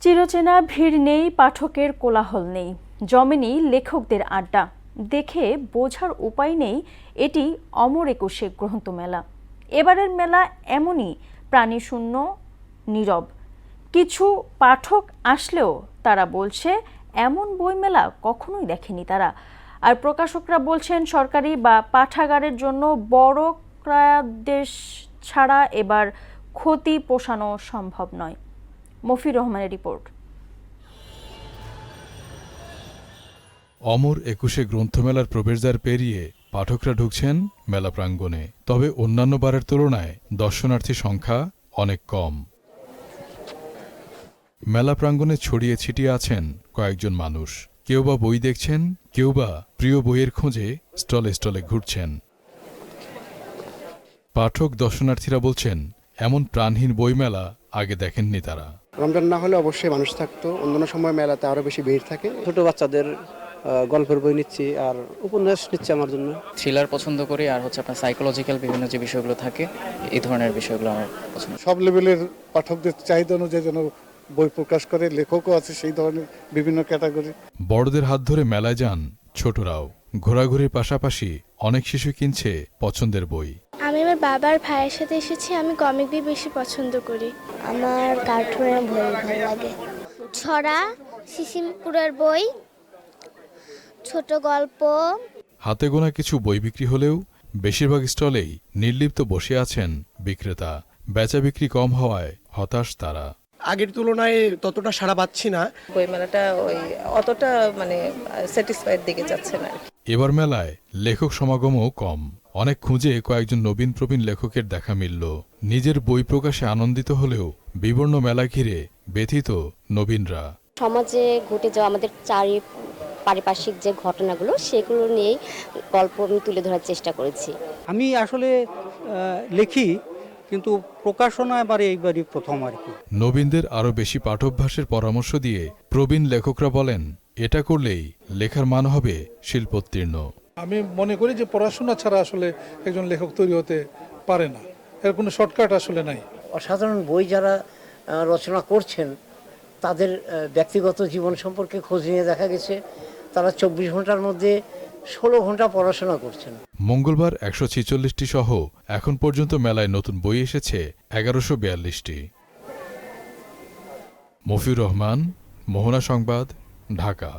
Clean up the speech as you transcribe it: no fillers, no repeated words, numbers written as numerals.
চিরচেনা ভিড় নেই, পাঠকের কোলাহল নেই, জমেনি লেখকদের আড্ডা। দেখে বোঝার উপায় নেই এটি অমর একুশে গ্রন্থমেলা। এবারের মেলা এমনই প্রাণীশূন্য, নীরব। কিছু পাঠক আসলেও তারা বলছে এমন বইমেলা কখনোই দেখেনি তারা। আর প্রকাশকরা বলছেন সরকারি বা পাঠাগারের জন্য বড় ক্রয়াদেশ ছাড়া এবার ক্ষতি পোষানো সম্ভব নয়। মফির রহমানের রিপোর্ট। অমর একুশে গ্রন্থমেলার প্রবেশদ্বার পেরিয়ে পাঠকরা ঢুকছেন মেলা প্রাঙ্গণে। তবে অন্যান্য বারের তুলনায় দর্শনার্থীর সংখ্যা অনেক কম। মেলা প্রাঙ্গণে ছড়িয়ে ছিটিয়ে আছেন কয়েকজন মানুষ। কেউ বা বই দেখছেন, কেউ বা প্রিয় বইয়ের খোঁজে স্টলে স্টলে ঘুরছেন। পাঠক দর্শনার্থীরা বলছেন এমন প্রাণহীন বইমেলা আগে দেখেননি তারা। রমজান না হলে অবশ্যই মানুষ থাকতো, অন্যান্য সময় মেলাতে আরো বেশি ভিড় থাকে। ছোট বাচ্চাদের গল্পের বই নিচ্ছি আর উপন্যাস নিচ্ছি আমার জন্য। থ্রিলার পছন্দ করি, আর আপনার সাইকোলজিক্যাল বিভিন্ন যে বিষয়গুলো থাকে এই ধরনের বিষয়গুলো আমার পছন্দ। সব লেভেলের পাঠকদের চাহিদা অনুযায়ী যেন বই প্রকাশ করে, লেখকও আছে সেই ধরনের বিভিন্ন ক্যাটাগরি। বড়দের হাত ধরে মেলায় যান ছোটরাও। ঘোরাঘুরির পাশাপাশি অনেক শিশু কিনছে পছন্দের বই। আমি আমার বাবার ভাইয়ের সাথে এসেছি। আমি কমিক বই বেশি পছন্দ করি। আমার কার্টুনের বই ভালো লাগে। ছড়া, সিসিমপুরের বই, ছোট গল্প। হাতে গোনা কিছু বই বিক্রি হলেও বেশিরভাগ স্টলেই নির্লিপ্ত বসে আছেন বিক্রেতা। বেচা বিক্রি কম হওয়ায় হতাশ তারা। আগের তুলনায় ততটা সাড়া পাচ্ছি না। বইমেলাটা অতটা স্যাটিসফাইড দিকে যাচ্ছে না। এবার মেলায় লেখক সমাগমও কম। অনেক খুঁজে কয়েকজন নবীন প্রবীণ লেখকের দেখা মিলল। নিজের বই প্রকাশে আনন্দিত হলেও বিবর্ণ মেলা ঘিরে ব্যথিত নবীনরা। সমাজে ঘটে যাওয়া আমাদের পারিপার্শ্বিক যে ঘটনাগুলো সেগুলো নিয়েই গল্প আমি তুলে ধরার চেষ্টা করেছি। আমি আসলে লেখি, কিন্তু প্রকাশনা এইবারই প্রথম আর কি। নবীনদের আরও বেশি পাঠোভ্যাসের পরামর্শ দিয়ে প্রবীণ লেখকরা বলেন এটা করলেই লেখার মান হবে শিল্পোত্তীর্ণ। আমি মনে করি যে পড়াশোনা ছাড়া আসলে একজন লেখক তৈরি হতে পারে না, এর কোনো শর্টকাট আসলে নাই। অসাধারণ বই যারা রচনা করছেন তাদের ব্যক্তিগত জীবন সম্পর্কে খোঁজ নিয়ে দেখা গেছে তারা 24 ঘন্টার মধ্যে 16 ঘন্টা পড়াশোনা করছেন। মঙ্গলবার 146টি সহ এখন পর্যন্ত মেলায় নতুন বই এসেছে 1142টি। মফির রহমান, মোহনা সংবাদ, ঢাকা।